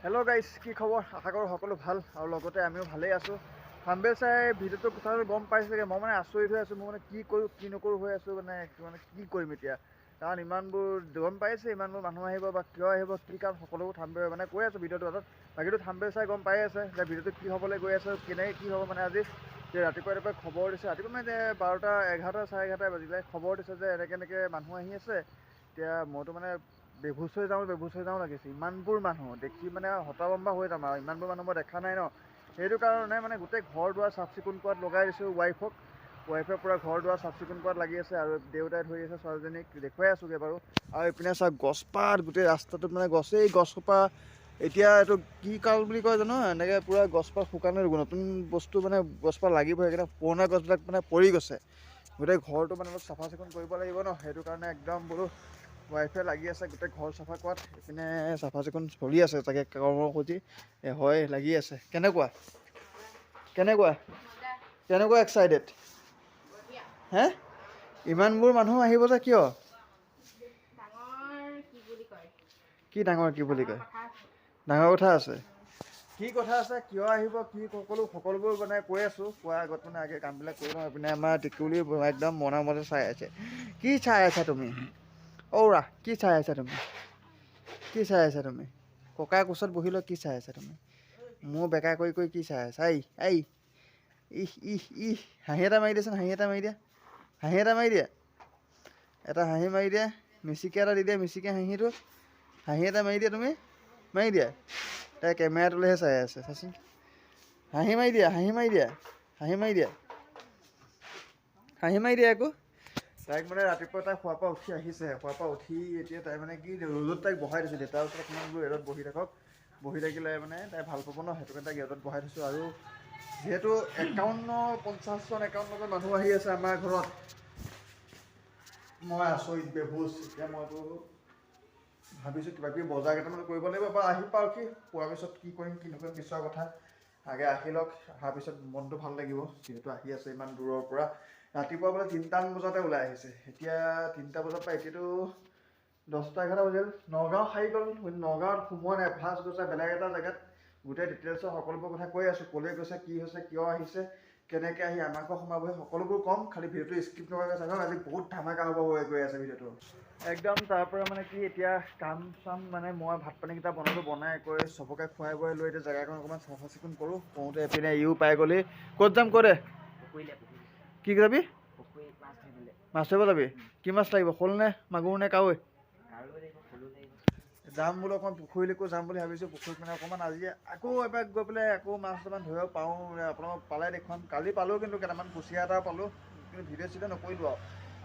Hello' guys, কি খবৰ? আশা কৰোঁ সকলো ভাল আৰু লগতে আমিও ভালেই আছোঁ। থাম্বনেইল চাই ভিডিঅ'টো কথাটো গম পাইছেগৈ। মই মানে আচৰিত হৈ আছোঁ। মই মানে কি কৰোঁ কি নকৰোঁ হৈ আছোঁ, মানে কি কৰিম এতিয়া। কাৰণ ইমানবোৰ গম পাইছে, ইমানবোৰ মানুহ আহিব বা কিয় আহিব, কি কাৰণ সকলোবোৰ থাম্বনেইল মানে কৈ আছোঁ ভিডিঅ'টো হাতত। বাকীটো থাম্বনেইল চাই গম পাই আছে যে ভিডিঅ'টো কি হ'বলৈ গৈ আছে, কেনেকৈ কি হ'ব। মানে আজি যে ৰাতিপুৱা খবৰ দিছে, ৰাতিপুৱা মানে 12টা 11টা 11:30 বাজিলে খবৰ দিছে যে এনেকৈ মানুহ আহি আছে। এতিয়া মইতো মানে বেভুচ হৈ যাওঁ লাগিছে। ইমানবোৰ মানুহ দেখি মানে হতভম্ব হৈ যাম আৰু ইমানবোৰ মানুহ মই দেখা নাই ন। সেইটো কাৰণে মানে গোটেই ঘৰ দুৱাৰ চাফ চিকুণ কৰাত লগাই দিছোঁ ৱাইফে পূৰা ঘৰ দুৱাৰ চাফ চিকুণ কৰাত লাগি আছে আৰু দেউতাই ধৰি আছে ছোৱালীজনীক দেখুৱাই আছোঁগৈ বাৰু। আৰু এইপিনে চাওক গছপাত গোটেই ৰাস্তাটোত মানে গছসোপা। এতিয়া এইটো কি কাল বুলি কয় জানো, এনেকৈ পূৰা গছপাত শুকানে ৰ'ব, নতুন বস্তু মানে গছপাত লাগিব। সেইকাৰণে পুৰণা গছবিলাক মানে পৰি গৈছে। গোটেই ঘৰটো মানে অলপ চাফা চিকুণ কৰিব লাগিব ন, সেইটো কাৰণে একদম বোলো ৱাইফে লাগি আছে গোটেই ঘৰ চাফা কৰাত। এইপিনে চাফা চিকুণ চলি আছে চাগে কৰ্মসূচী হয়, লাগি আছে। কেনেকুৱা এক্সাইটেড হে? ইমানবোৰ মানুহ আহিব যে কিয়? কি ডাঙৰ কি বুলি কয়? ডাঙৰ কথা আছে। কি কথা আছে, কিয় আহিব, কি সকলোবোৰ মানে কৈ আছোঁ। কোৱাৰ আগত মানে আগে কামবিলাক কৰি লওঁ। এইপিনে আমাৰ টিকুলি একদম মনে মনে চাই আছে। কি চাই আছা তুমি? ঔৰা কি চাই আছা তুমি? ককাই কোচত বহি লৈ কি চাই আছা তুমি? মোৰ বেকা কৰি কি চাই আছা? ইহ হাঁহি এটা মাৰি দিয়াচোন, হাঁহি এটা মাৰি দিয়া। এটা হাঁহি মাৰি দিয়া, মিচিকি এটা দি দিয়া, মিচিকি হাঁহিটো। হাঁহি এটা মাৰি দিয়া, তুমি মাৰি দিয়া। তাই কেমেৰাটোলৈহে চাই আছে, চাচোন। হাঁহি মাৰি দিয়া আকৌ। তাইক মানে ৰাতিপুৱা তাই শুৱাৰ পৰা উঠি আহিছে। শুৱাৰ পৰা উঠি এতিয়া তাই মানে কি ৰ'দত তাইক বহাই দিছোঁ। দেউতাৰ ওচৰত অকণমান বোলো ৰ'দত বহি থাকক। বহি থাকিলে মানে তাই ভাল পাব ন, সেইটো কাৰণে তাইক ৰ'দত বহাই থৈছোঁ। আৰু যিহেতু 51জন মানুহ আহি আছে আমাৰ ঘৰত, মই আচৰিত বেহুচ। এতিয়া মইতো ভাবিছোঁ কিবাকিবি বজাৰ কেইটামান কৰিব লাগিব বা আহি পাওঁকি পোৱাৰ পিছত কি কৰিম কি নকৰিম পিছৰ কথা। আগে আহি লওক, অহাৰ পিছত মনটো ভাল লাগিব। যিহেতু আহি আছে ইমান দূৰৰ পৰা। ৰাতিপুৱা বোলে 3টামান বজাতে ওলাই আহিছে। এতিয়া 3টা বজাৰ পৰা এতিয়াতো 10টা 11টা বাজিল। নগাঁও সাৰি গ'ল। নগাঁৱত সোমোৱা নাই, ফাৰ্ষ্ট গৈছে বেলেগ এটা জেগাত। গোটেই ডিটেইলছৰ সকলোবোৰ কথা কৈ আছোঁ। ক'লৈ গৈছে, কি হৈছে, কিয় আহিছে, কেনেকৈ আহি আমাৰ ঘৰ সোমাবহি, সকলোবোৰ ক'ম। খালি ভিডিঅ'টো স্কিপ নকৰাকৈ চাব। আজি বহুত ধামাকা হ'ব গৈ আছে ভিডিঅ'টো একদম। তাৰপৰা মানে কি এতিয়া কাম চাম মানে মই ভাত পানীকেইটা বনাই কৰি চবকে খুৱাই বোৱাই লৈ এতিয়া জেগাকণ অকণমান চাফা চিকুণ কৰোঁ। কৰোঁতে এইপিনে ইও পাই গ'লি। ক'ত যাম কৈ দে। কি যাবি? মাছ ধৰিব যাবি? কি মাছ লাগিব, শ'ল নে মাগুৰ নে কাৱৈ? যাম বোলো অকণমান পুখুৰীলৈকো যাম বুলি ভাবিছোঁ। পুখুৰীত মানে অকণমান আজি আকৌ এবাৰ গৈ পেলাই আকৌ মাছ দুটামান ধৰিব পাৰোঁ। আপোনালোকক পালে দেখুৱাম। কালি পালোঁ কিন্তু কেইটামান কুচিয়া এটা পালোঁ, কিন্তু ভিডিঅ' চিডিঅ' নকৰিলোঁ আৰু।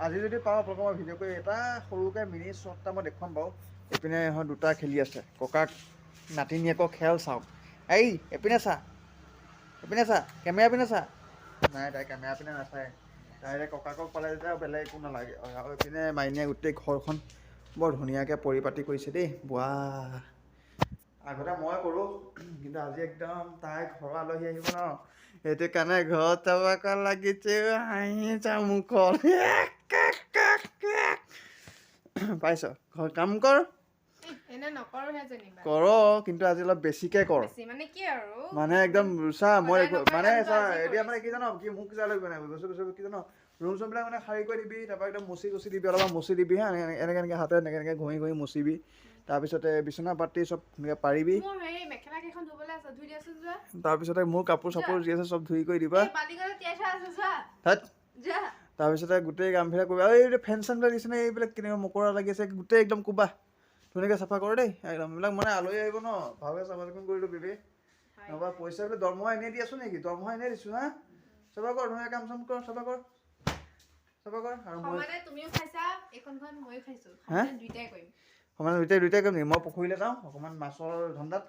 আজি যদি পাওঁ আপোনালোকক মই ভিডিঅ' কৰি এটা সৰুকৈ মিনি শ্বৰ্ট এটা মই দেখুৱাম বাৰু। এইপিনে ইহঁত দুটা খেলি আছে। ককাক নাতিনীয়েকৰ খেল চাওক। এইপিনে চা, কেমেৰা পিনে চা। নাই, তাই কেমেৰা পিনে নাচায়। তাই ককাকক পালে যেতিয়া বেলেগ একো নালাগে। আৰু এইপিনে মাইনীয়ে গোটেই ঘৰখন বৰ ধুনীয়াকৈ পৰিপাতি কৰিছে দেই। ৱাহ, আগতে মই কৰোঁ, কিন্তু আজি একদম তাই ঘৰৰ আলহী আহিব ন, সেইটো কাৰণে ঘৰত চাব লাগিছে। হাঁহিছা মুখত পাইছ? ঘৰ কাম কৰ কিন্তু আজি অলপ বেছিকৈ কৰ। মানে একদম চা, মই মানে চা এতিয়া মানে কি জানো, কি মোক কি জানো, ৰুম চুমবিলাক মানে সাৰি কৰি দিবি। তাৰপৰা একদম মচি দিবি, অলপমান মচি দিবি হা, এনেকৈ হাতে এনেকৈ ঘঁহি মচিবি। তাৰপিছতে বিচনা পাতি চব ধুনীয়াকৈ পাৰিবি। তাৰপিছতে মোৰ কাপোৰ চাপোৰ যি আছে চব ধুই কৰি দিবা। তাৰপিছতে গোটেই কামবিলাক কৰিবা। এই ফেন চেনবিলাক দিছে নে, এইবিলাক কেনেকুৱা মকৰা লাগি আছে, গোটেই একদম কোবা ধুনীয়াকৈ চাফা কৰ দেই। একদম এইবিলাক মানে আলহী আহিব ন, ভালকৈ চাফা চিকুণ কৰি দিবি। নহ'বা পইচা বোলে দৰমহা এনেই দি আছোঁ নেকি? দৰমহা এনেই দিছোঁ হা। চাফা কৰ, ধুনীয়া কাম চাম কৰ, চাফা কৰ। আৰু সমানে দুইটাই কৰিম নেকি? মই পুখুৰীলৈ যাওঁ অকণমান মাছৰ ধান্দাত।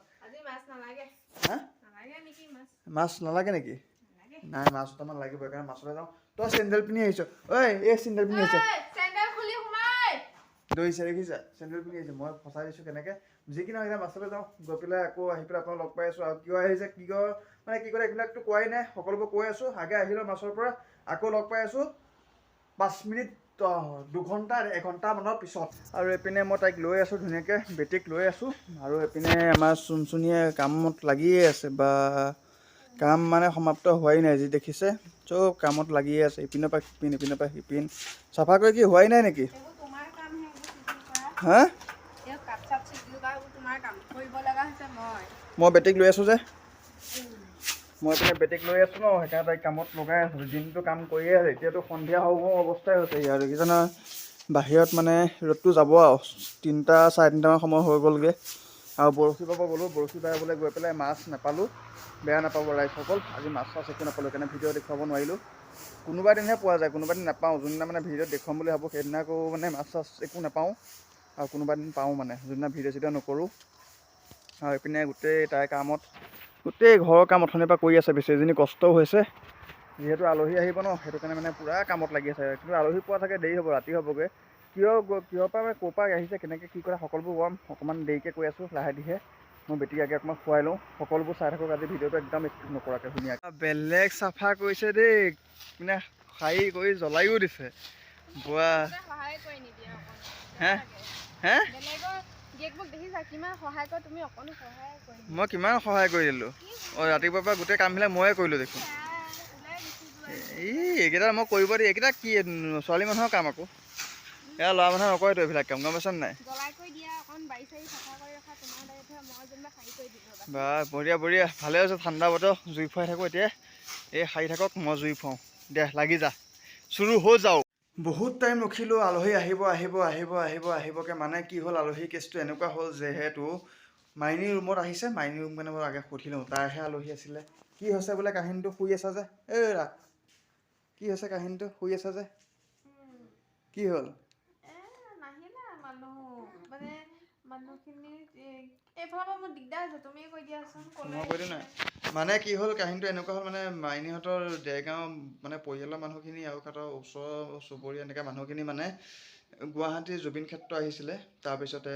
মাছ নালাগে নেকি? নাই, মাছ দুটামান লাগিব, সেইকাৰণে মাছলৈ যাওঁ। তই চেণ্ডেল পিন্ধি আহিছ, এই চেণ্ডেল পিন্ধি আহিছ, দৌৰিছে দেখিছা? চেণ্ডেল পিন্ধি আহিছে। মই ফচাই দিছোঁ কেনেকৈ। যি কি নহওক এতিয়া মাছলৈ যাওঁ, গৈ পেলাই আকৌ আহি পেলাই আপোনাক লগ পাই আছোঁ। আৰু কিয় আহিছে, কি কয় মানে কি কৰে এইবিলাকতো কোৱাই নাই, সকলোবোৰ কৈ আছোঁ। আগে আহিলোঁ মাছৰ পৰা, আকৌ লগ পাই আছোঁ 5 মিনিট 2 ঘণ্টা 1 ঘণ্টামানৰ পিছত। আৰু এইপিনে মই তাইক লৈ আছোঁ ধুনীয়াকৈ, বেটীক লৈ আছোঁ। আৰু এইপিনে আমাৰ চুনচুনীয়ে কামত লাগিয়ে আছে, বা কাম মানে সমাপ্ত হোৱাই নাই। যি দেখিছে চব কামত লাগিয়ে আছে, ইপিনৰ পৰা সিপিন, ইপিনৰ পৰা সিপিন। চাফা কৰি কি হোৱাই নাই নেকি? হা? মই বেটীক লৈ আছোঁ যে, মই এইপিনে বেটীক লৈ আছোঁ ন, সেইকাৰণে তাইক কামত লগাই আছোঁ। দিনটো কাম কৰিয়ে আছে, এতিয়াতো সন্ধিয়া হওঁ হওঁ অৱস্থাই হৈছে। আৰু কি জানা, বাহিৰত মানে ৰ'দটো যাব আৰু 3টা 3:30মান সময় হৈ গ'লগৈ। আৰু বৰশী বাব গ'লোঁ, বৰশী বাবলৈ গৈ পেলাই মাছ নাপালোঁ। বেয়া নাপাব ৰাইজসকল, আজি মাছ চাছ একো নাপালোঁ, সেইকাৰণে ভিডিঅ' দেখুৱাব নোৱাৰিলোঁ। কোনোবা দিনহে পোৱা যায়, কোনোবা দিন নাপাওঁ। যোনদিনা মানে ভিডিঅ'ত দেখুৱাম বুলি ভাবোঁ সেইদিনা আকৌ মানে মাছ চাছ একো নাপাওঁ। আৰু কোনোবা দিন পাওঁ মানে, যোনদিনা ভিডিঅ' চিডিঅ' নকৰোঁ। আৰু এইপিনে গোটেই তাইৰ কামত, গোটেই ঘৰৰ কাম অথনিৰ পৰা কৰি আছে। বেছিজনী কষ্টও হৈছে, যিহেতু আলহী আহিব ন, সেইটো কাৰণে মানে পূৰা কামত লাগি আছে। কিন্তু আলহী পোৱা থাকে দেৰি হ'ব, ৰাতি হ'বগৈ। কিহৰ পৰা ক'ৰ পৰা আহিছে, কেনেকৈ কি কৰে সকলোবোৰ গম অকণমান দেৰিকৈ কৈ আছোঁ, লাহে ধীৰে। মই বেটীক আগে অকণমান খুৱাই লওঁ, সকলোবোৰ চাই থাকক আজি ভিডিঅ'টো একদম স্কিপ নকৰাকৈ ধুনীয়াকৈ। বেলেগ চাফা কৰিছে দেই, মানে সাৰি কৰি জ্বলাইও দিছে। বোৱা হে হে মই কিমান সহায় কৰি দিলোঁ। ৰাতিপুৱাৰ পৰা গোটেই কামবিলাক ময়ে কৰিলোঁ দেখোন। এইকেইটা মই কৰিব দিই, এইকেইটা কি ছোৱালী মানুহৰ কাম আকৌ। এয়া ল'ৰা মানুহে নকৰেতো এইবিলাক কাম, গম পাইছানে নাই? বা বঢ়িয়া বঢ়িয়া, ভালে হৈছে। ঠাণ্ডা বতৰ, জুই ফুৱাই থাকোঁ এতিয়া। এই সাৰি থাকক, মই জুই ফুৱাওঁ। দে লাগি যা, চুৰু হৈ যাওঁ। বহুত টাইম ৰখিলোঁ, আলহী আহিব আহিব আহিব আহিব আহিবকৈ। মানে কি হ'ল, আলহী কেছটো এনেকুৱা হ'ল, যিহেতু মাইনী ৰুমত আহিছে। মাইনী ৰুম মানে মই আগে সুধি লওঁ, তাইহে আলহী আছিলে। কি হৈছে বোলে কাহিনীটো? শুই আছা যে, ৰা কি হৈছে কাহিনীটো? শুই আছা যে, কি হ'ল? মই কৈ দিওঁ নাই। মানে কি হ'ল কাহিনীটো এনেকুৱা হ'ল, মানে মাইনীহঁতৰ দেৰগাঁও মানে পৰিয়ালৰ মানুহখিনি আৰু সিহঁতৰ ওচৰ চুবুৰীয়া এনেকৈ মানুহখিনি মানে গুৱাহাটীৰ জুবিন ক্ষেত্ৰ আহিছিলে। তাৰপিছতে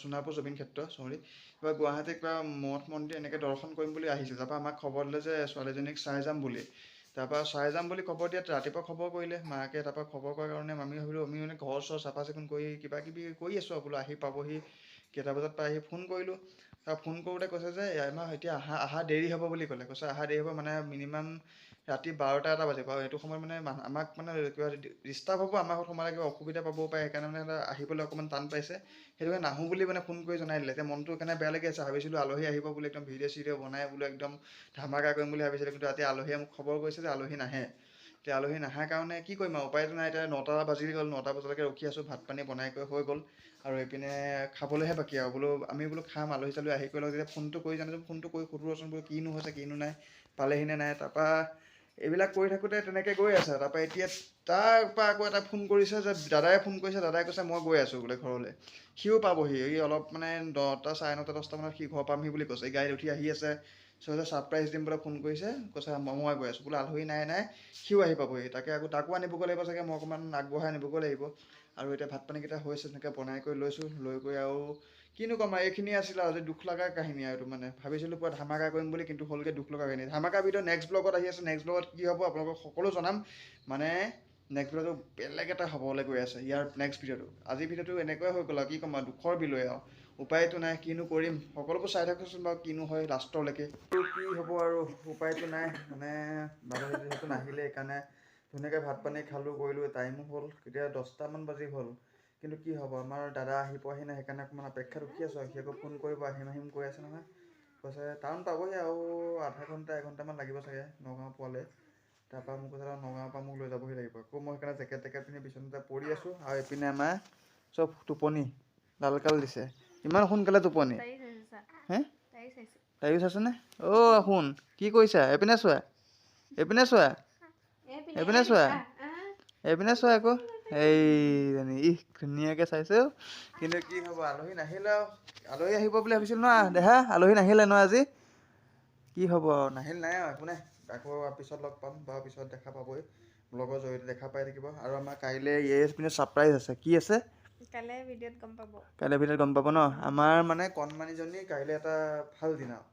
সোণাপুৰ জুবিন ক্ষেত্ৰ, চৰি, কিবা গুৱাহাটীত কিবা মঠ মন্দিৰ এনেকৈ দৰ্শন কৰিম বুলি আহিছিল। তাৰপৰা আমাক খবৰ দিলে যে ছোৱালীজনীক চাই যাম বুলি। তাৰপৰা চাই যাম বুলি খবৰ দিয়াত ৰাতিপুৱা খবৰ কৰিলে মাকে। তাৰপৰা খবৰ কৰাৰ কাৰণে আমি ভাবিলোঁ, আমি মানে ঘৰ চৰ চাফা চিকুণ কৰি কিবা কিবি কৰি আছোঁ আৰু, বোলো আহি পাবহি কেইটা বজাত পাই। আহি ফোন কৰিলোঁ, তাৰ ফোন কৰোঁতে কৈছে যে আমাৰ এতিয়া অহা দেৰি হ'ব বুলি ক'লে। কৈছে অহা দেৰি হ'ব মানে মিনিমাম ৰাতি 12টা 1টা বাজিব। আৰু এইটো সময়ত মানে আমাক মানে কিবা ডিষ্টাৰ্ব হ'ব, আমাৰ ঘৰত সোমালে কিবা অসুবিধা পাবও পাৰে। সেইকাৰণে মানে আহিবলৈ অকণমান টান পাইছে, সেইটো কাৰণে নাহোঁ বুলি মানে ফোন কৰি জনাই দিলে। এতিয়া মনটো সেইকাৰণে বেয়া লাগি আছে। ভাবিছিলোঁ আলহী আহিব বুলি, একদম ভিডিঅ' চিডিঅ' বনাই বোলো একদম ধামাকা কৰিম বুলি ভাবিছিলোঁ। কিন্তু এতিয়া আলহীয়ে মোক খবৰ কৰিছে যে আলহী নাহে। এতিয়া আলহী নাহাৰ কাৰণে কি কৰিম আৰু, উপায়তো নাই। এতিয়া 9টা বাজি গ'ল, 9টা বজালৈকে ৰখি আছোঁ। ভাত পানী বনাই কৰি হৈ গ'ল, আৰু এইপিনে খাবলৈহে বাকী আৰু। বোলো আমি বোলো খাম, আলহী চালহী আহি কৰি লওক। তেতিয়া ফোনটো কৰি জানো, ফোনটো কৰি সোধোচোন বোলো কিনো হৈছে কিনো নাই, পালেহিনে নাই। তাৰপৰা এইবিলাক কৰি থাকোঁতে তেনেকৈ গৈ আছে। তাৰপৰা এতিয়া তাৰপৰা আকৌ এটা ফোন কৰিছে, যে দাদাই ফোন কৰিছে। দাদাই কৈছে মই গৈ আছোঁ বোলে ঘৰলৈ। সিও পাবহি, এই অলপ মানে 9টা 9:30 10টা মানত সি ঘৰ পামহি বুলি কৈছে। গাড়ীত উঠি আহি আছে। ছাৰপ্ৰাইজ দিম বোলে ফোন কৰিছে। কৈছে মই গৈ আছোঁ বোলে। আলহী নাই নাই, সিও আহি পাবহি। তাকে আকৌ তাকো আনিবগৈ লাগিব চাগে, মই অকণমান আগবঢ়াই আনিবগৈ লাগিব। আৰু এতিয়া ভাত পানীকেইটা হৈছে, তেনেকৈ বনাই কৰি লৈছোঁ। লৈ কৰি আৰু কিনো ক'ম আৰু, এইখিনিয়ে আছিলে আৰু। দুখ লগা কাহিনী আৰু। এইটো মানে ভাবিছিলোঁ পুৰা ধামাকা কৰিম বুলি, কিন্তু হ'লগৈ দুখ লগা কাহিনী। ধামাকা ভিডিঅ' নেক্সট ব্লগত আহি আছে। নেক্সট ব্লগত কি হ'ব আপোনালোকক সকলো জনাম। মানে নেক্সট ভিডিঅ'টো বেলেগ এটা হ'বলৈ গৈ আছে, ইয়াৰ নেক্সট ভিডিঅ'টো। আজিৰ ভিডিঅ'টো এনেকুৱাই হৈ গ'ল আৰু, কি ক'ম আৰু, দুখৰ বিলৈ আৰু। উপায়তো নাই, কিনো কৰিম। সকলোবোৰ চাই থাকোঁচোন বাৰু কিনো হয় লাষ্টলৈকে। কি হ'ব আৰু, উপায়তো নাই। মানে বাবা যিহেতু নাহিলে, সেইকাৰণে ধুনীয়াকৈ ভাত পানী খালোঁ কৰিলোঁ। টাইমো হ'ল কেতিয়া 10টামান বাজি হ'ল। কিন্তু কি হ'ব, আমাৰ দাদা আহি পোৱাহি নাই। সেইকাৰণে অকণমান অপেক্ষাত ৰখি আছোঁ। সি আকৌ ফোন কৰিব, আহিম আহিম কৈ আছে নহয়। কৈছে টাউন পাবহি আৰু আধা ঘণ্টা 1 ঘণ্টামান লাগিব চাগে নগাঁও পোৱালৈ। তাৰপৰা মোক কৈছে নগাঁৱৰ পৰা মোক লৈ যাবহি লাগিব। আকৌ মই সেইকাৰণে জেকেট টেকেট পিন্ধি বিচনাতে পৰি আছোঁ। আৰু এইপিনে আমাৰ চব টোপনি লালকাল দিছে। ইমান সোনকালে টোপনি হে, তাইও চাইছেনে? অ' শুন, কি কৰিছা? এইপিনে চোৱা, এইপিনে চোৱা, এইপিনে চোৱা, এইপিনে চোৱা আকৌ। এইজনী ধুনীয়াকৈ চাইছোঁ। কিন্তু কি হ'ব, আলহী নাহিলে আৰু। আলহী আহিব বুলি ভাবিছিলোঁ ন দেহা, আলহী নাহিলে ন আজি। কি হ'ব আৰু, নাহিল নাই আৰু একো নাই। আকৌ পিছত লগ পাম বাৰু, পিছত দেখা পাবই। ব্লগৰ জৰিয়তে দেখা পাই থাকিব। আৰু আমাৰ কাইলৈ পিনে ছাৰপ্ৰাইজ আছে। কি আছে? কাইলৈ ভিডিঅ'ত গম পাব। কাইলৈ ভিডিঅ'ত গম পাব ন। আমাৰ মানে কণমানিজনী কাইলৈ এটা ভাল দিন আৰু।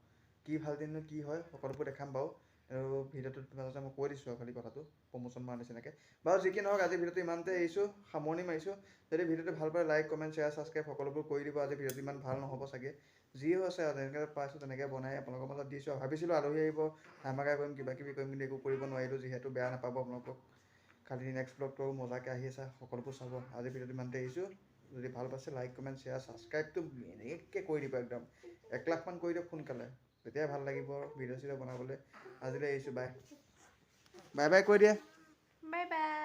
কি ভাল দিননো কি হয় সকলোবোৰ দেখাম বাৰু। আৰু ভিডিঅ'টোত মাজতে মই কৈ দিছোঁ আৰু খালি কথাটো প্ৰমোশ্যন মাৰা নিচিনাকৈ বাৰু যি কি নহওক আজি ভিডিঅ'টো ইমানতে এৰিছোঁ সামৰণি মাৰিছোঁ যদি ভিডিঅ'টো ভাল পায় লাইক কমেণ্ট শ্বেয়াৰ ছাবস্ক্ৰাইব সকলোবোৰ কৰি দিব আজি ভিডিঅ'টো ইমান ভাল নহ'ব চাগে যি হৈছে আৰু যেনেকৈ পাইছোঁ তেনেকৈ বনাই আপোনালোকৰ মাজত দিছোঁ আৰু ভাবিছিলোঁ আলহী আহিব ধামাকা কৰিম কিবা কিবি কৰিম কিন্তু একো কৰিব নোৱাৰিলোঁ যিহেতু বেয়া নাপাব আপোনালোকক খালি নেক্সট ব্লগটো মজাকৈ আহি আছে সকলোবোৰ চাব আজি ভিডিঅ'টো ইমানতে এৰিছোঁ যদি ভাল পাইছে লাইক কমেণ্ট শ্বেয়াৰ ছাবস্ক্ৰাইবটো এনেকৈ কৰি দিব একদম 1,00,000 কৰি দিয়ক সোনকালে তেতিয়াই ভাল লাগিব ভিডিঅ' চিডিঅ' বনাবলৈ আজিলৈ এৰিছোঁ বাই বাই বাই কৈ দিয়ে বাই বাই